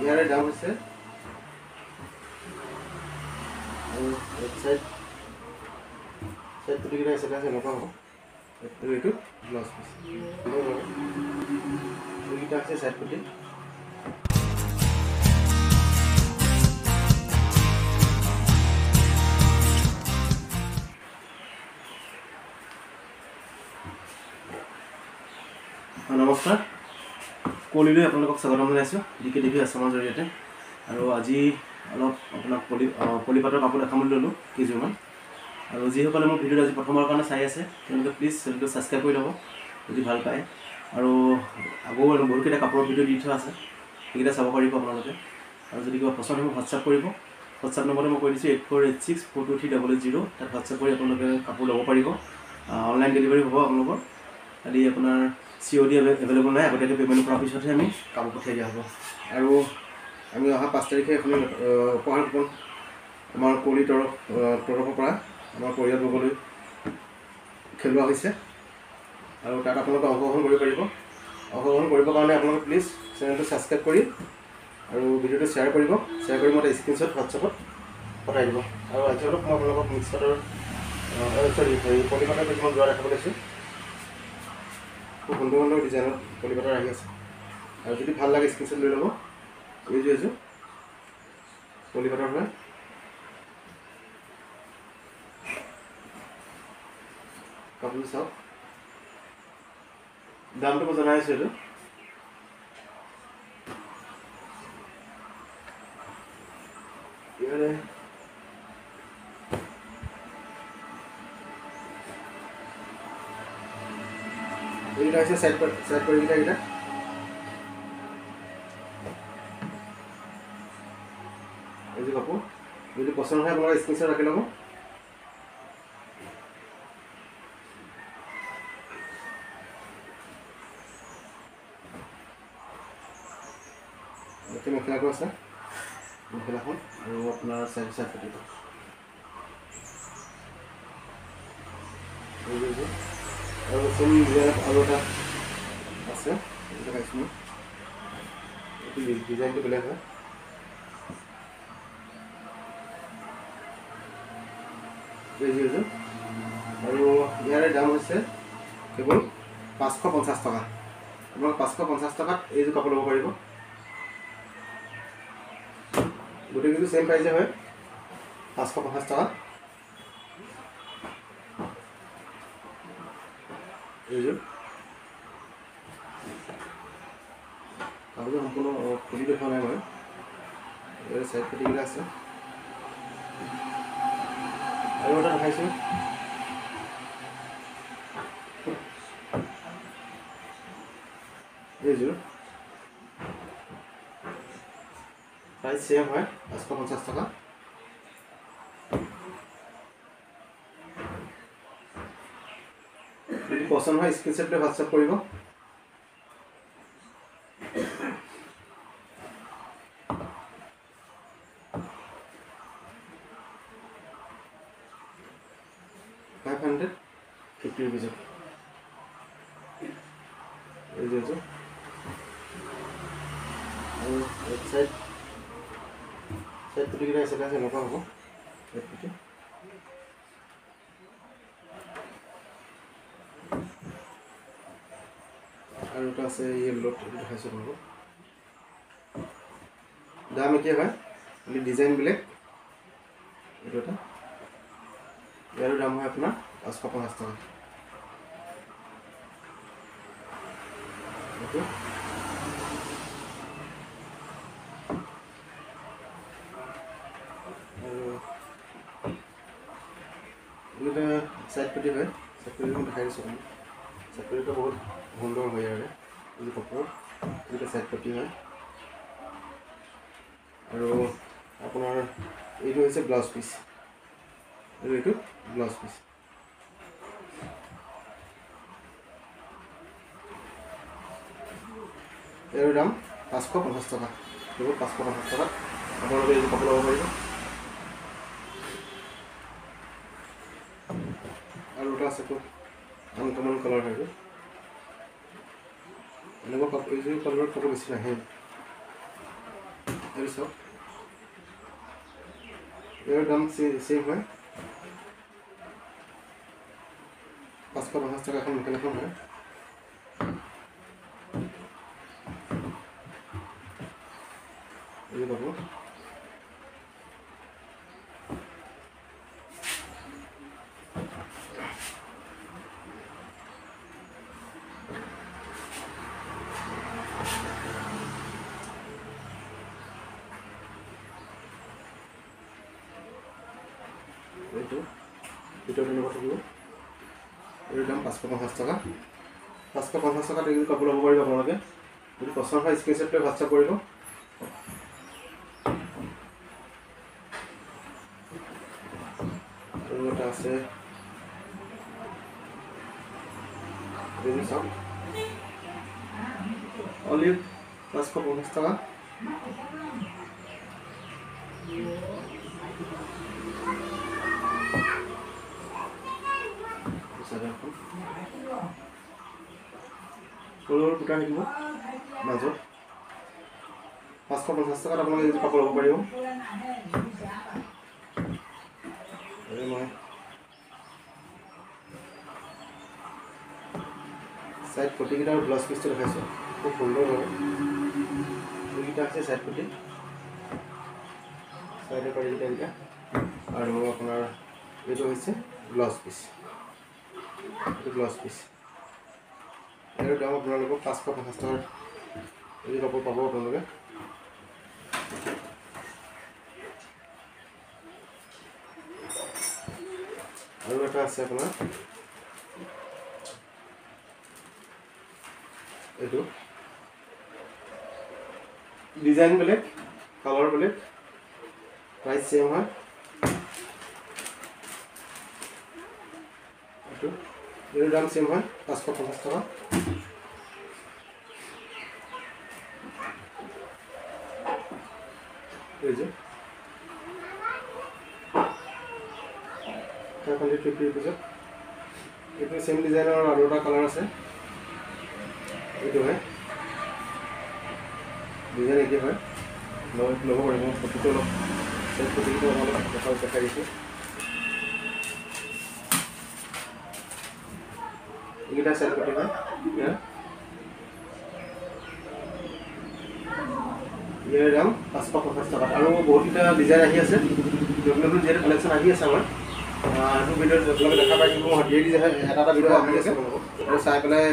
ইয়াৰে দাম হৈছে সাইড পুটিকেইটা হিচাপে আছে এনেকুৱা হ'ব। এইটো ব্লাউজ পিচ এইকেইটা আছে সাইড পুটি। নমস্কাৰ, কলিলৈ আপোনালোকক স্বাগতম জনাইছোঁ DK TV আছামৰ জৰিয়তে। আৰু আজি অলপ আপোনাক পলিপাটৰ কাপোৰ দেখাম বুলি ল'লোঁ কেইযোৰমান। আৰু যিসকলে মোৰ ভিডিঅ'টো আজি প্ৰথমৰ কাৰণে চাই আছে তেওঁলোকে প্লিজ চেনেলটো ছাবস্ক্ৰাইব কৰি ল'ব যদি ভাল পায়। আৰু আগৰ বহুতকেইটা কাপোৰৰ ভিডিঅ' দি থোৱা আছে, সেইকেইটা চাব পাৰিব আপোনালোকে। আৰু যদি কিবা পচন্দ হ'ব হোৱাটছআপ কৰিব। হোৱাটছআপ নম্বৰটো মই কৈ দিছোঁ 8486423000। তাত হোৱাটছআপ কৰি আপোনালোকে কাপোৰ ল'ব পাৰিব। অনলাইন ডেলিভাৰী হ'ব আপোনালোকৰ। খালি আপোনাৰ COD এভেইলেবল নাই, আগতীয়াকৈ পে'মেণ্ট কৰাৰ পিছতহে আমি কাপোৰ পঠিয়াই দিয়া হ'ব। আৰু আমি অহা 5 তাৰিখে এখন উপহাৰ কুপন আমাৰ কলি তৰফৰ পৰা আমাৰ পৰিয়ালবৰ্গলৈ খেলোৱা হৈছে। আৰু তাত আপোনালোকে অংশগ্ৰহণ কৰিব পাৰিব। অংশগ্ৰহণ কৰিবৰ কাৰণে আপোনালোকে প্লিজ চেনেলটো ছাবস্ক্ৰাইব কৰি আৰু ভিডিঅ'টো শ্বেয়াৰ কৰিব। শ্বেয়াৰ কৰি মই এটা স্ক্ৰীনশ্বট হোৱাটছআপত পঠাই দিব। আৰু আজি অলপ মই আপোনালোকক মিক্সপাটৰ পলিপাটৰ কিছুমান যোৰা দেখাব লৈছোঁ। খুব সুন্দৰ সুন্দৰ ডিজাইনৰ পলিপাটৰ আহি আছে। আৰু যদি ভাল লাগে স্ক্ৰীনশ্বট লৈ ল'ব। এইযোৰ পলিপাটৰ হয়। কাপোৰটো চাওক, দামটো মই জনাই আছোঁ। এইটো ইয়াৰে এইকেইটা হৈছে চাইড পৰিকেইটা। এইযোৰ কাপোৰ যদি পচন্দ হয় আপোনালোকে স্ক্ৰীনশ্বট ৰাখি ল'ব। এইটো মেখেলাটো আছে, মেখেলাখন আৰু আপোনাৰ চাইড পতিটো আৰু চেম ডিজাইনত আৰু এটা আছে, এইটো দেখাইছোঁ মই। এইটো ডিজাইনটো বেলেগ হয়। এইযোৰ আৰু ইয়াৰে দাম হৈছে কেৱল 550 টকা। আপোনালোকে 550 টকাত এইযোৰ কাপোৰ ল'ব পাৰিব। গোটেইকেইযোৰ চেম প্ৰাইজে হয়, 550 টকা। এইযোৰ কাপোৰযোৰ সম্পূৰ্ণ খুলি দেখুওৱা নাই মই। ইয়াৰ চাইড পতিকেইটা আছে আৰু এটা দেখাইছোঁ। এইযোৰ প্ৰাইচ চেম হয়, 550 টকা। যদি পচন্দ হয় স্ক্ৰীনশ্বট লৈ হোৱাটছআপ কৰিব। ₹550 এইযোৰ আৰু চাইড পুটিকেইটা হিচাপে আছে এনেকুৱা হ'ব। চাইড পুটি আৰু এটা আছে য়েল্লোত, এইটো দেখাইছোঁ আপোনালোকক। দাম একেই হয়, খালি ডিজাইন বেলেগ। এইটো এটা, ইয়াৰো দাম হয় আপোনাৰ 550 টকা। এইটো আৰু এইকেইটা চাইড পুটি হয়। চাইড পুটি মই দেখাই দিছোঁ। চাইড পুটিটো বহুত সুন্দৰ হয়। ইয়াৰে এই কাপোৰ এইকেইটা চাইড পুটি হয়। আৰু আপোনাৰ এইটো হৈছে ব্লাউজ পিচ। এইটো ব্লাউজ পিচ। ইয়াৰ দাম 550 টকা। কেৱল 550 টকাত আপোনালোকে এইটো কাপোৰ ল'ব পাৰিব। আৰু এটা আছে আনকমন কালাৰ হয়। এনেকুৱা কাপোৰ এইযোৰ কালাৰত কাপোৰ বেছি নাহে। এইটো চাওক ইয়াৰ দাম চেম হয় 550 টকা এখন মেখেলা এখন হয় এই পাব এইটো ভিতৰত এনেকুৱা থাকিব এইটোৰ দাম 550 টকা 550 টকাত এইটো কাপোৰ ল'ব পাৰিব আপোনালোকে যদি পচন্দ হয় স্ক্ৰীনশ্বট লৈ হোৱাটছআপ কৰিব আৰু এটা আছে চাওক অনলি 550 টকা সৰু কুটা থাকিব মাজত 550 টকাত আপোনালোকে এইটো কাপোৰ ল'ব পাৰিব মই সাইড পটিকেইটা আৰু ব্লাউজ পিচটো দেখাইছোঁ খুব সুন্দৰ হয় এইকেইটা আছে সাইড পটি সাইডৰ পাৰিকেইটা আৰু আপোনাৰ এইটো হৈছে ব্লাউজ পিচ এইটো ব্লাউজ পিচ এইটো দাম আপোনালোকক 550 টকাৰ এই কাপোৰ পাব আপোনালোকে আৰু এটা আছে আপোনাৰ এইটো ডিজাইন বেলেগ কালাৰ বেলেগ প্ৰাইস সেম হয় এইটো এর দাম সেম হয় 550 টাকা এই যে টাকা 50 রুপিস এটা সেম ডিজাইনের আর আলাদা কালার আছে এইটো হয় ডিজাইন একে হয় লোগো কৰিব ফটোটো সেট কৰি দিব অলপ দেখাই দিছো এটা সেট কৰি হয় ইয়াৰ দাম 550 টাকা আৰু বহুতটা ডিজাইন আহি আছে নতুন যে কালেকশন আহি আছে আমাৰ আৰু ভিডিও আপোনালোকে দেখা পাই দিব হটিয়ে দি এটা ভিডিও আহি আছে আৰু চাই পেলাই